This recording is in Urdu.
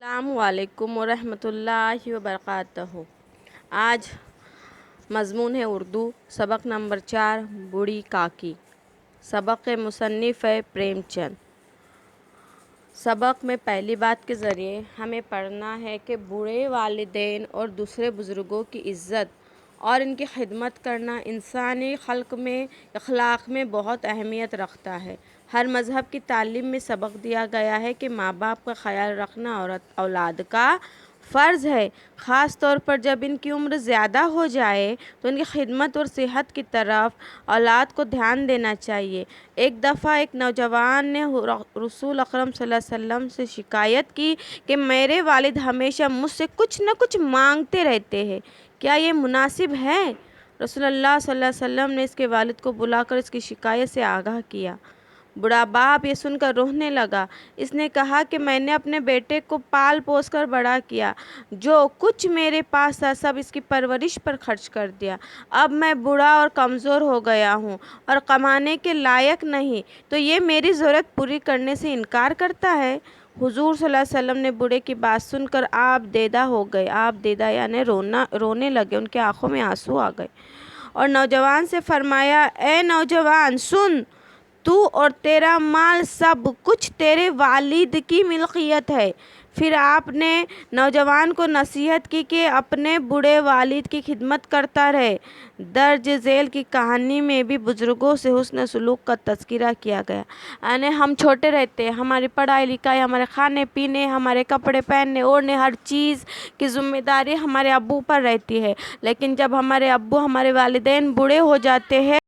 السلام علیکم ورحمۃ اللہ وبرکاتہ۔ آج مضمون ہے اردو، سبق نمبر 4، بوڑھی کاکی۔ سبق کے مصنف ہے پریم چند۔ سبق میں پہلی بات کے ذریعے ہمیں پڑھنا ہے کہ بوڑھے والدین اور دوسرے بزرگوں کی عزت اور ان کی خدمت کرنا انسانی خلق میں، اخلاق میں بہت اہمیت رکھتا ہے۔ ہر مذہب کی تعلیم میں سبق دیا گیا ہے کہ ماں باپ کا خیال رکھنا اور اولاد کا فرض ہے، خاص طور پر جب ان کی عمر زیادہ ہو جائے تو ان کی خدمت اور صحت کی طرف اولاد کو دھیان دینا چاہیے۔ ایک دفعہ ایک نوجوان نے رسول اکرم صلی اللہ علیہ وسلم سے شکایت کی کہ میرے والد ہمیشہ مجھ سے کچھ نہ کچھ مانگتے رہتے ہیں، کیا یہ مناسب ہے؟ رسول اللہ صلی اللہ علیہ وسلم نے اس کے والد کو بلا کر اس کی شکایت سے آگاہ کیا۔ بوڑھا باپ یہ سن کر رونے لگا۔ اس نے کہا کہ میں نے اپنے بیٹے کو پال پوس کر بڑا کیا، جو کچھ میرے پاس تھا سب اس کی پرورش پر خرچ کر دیا۔ اب میں بوڑھا اور کمزور ہو گیا ہوں اور کمانے کے لائق نہیں، تو یہ میری ضرورت پوری کرنے سے انکار کرتا ہے۔ حضور صلی اللہ علیہ وسلم نے بوڑھے کی بات سن کر آپ دیدہ ہو گئے۔ آپ دیدہ یعنی رونے لگے، ان کی آنکھوں میں آنسو آ گئے اور نوجوان سے فرمایا، اے نوجوان سن، تو اور تیرا مال سب کچھ تیرے والد کی ملکیت ہے۔ پھر آپ نے نوجوان کو نصیحت کی کہ اپنے بوڑھے والد کی خدمت کرتا رہے۔ درج ذیل کی کہانی میں بھی بزرگوں سے حسن سلوک کا تذکرہ کیا گیا، یعنی ہم چھوٹے رہتے ہیں، ہماری پڑھائی لکھائی، ہمارے کھانے پینے، ہمارے کپڑے پہننے اوڑھنے، ہر چیز کی ذمہ داری ہمارے ابو پر رہتی ہے، لیکن جب ہمارے ابو، ہمارے والدین بوڑھے ہو جاتے ہیں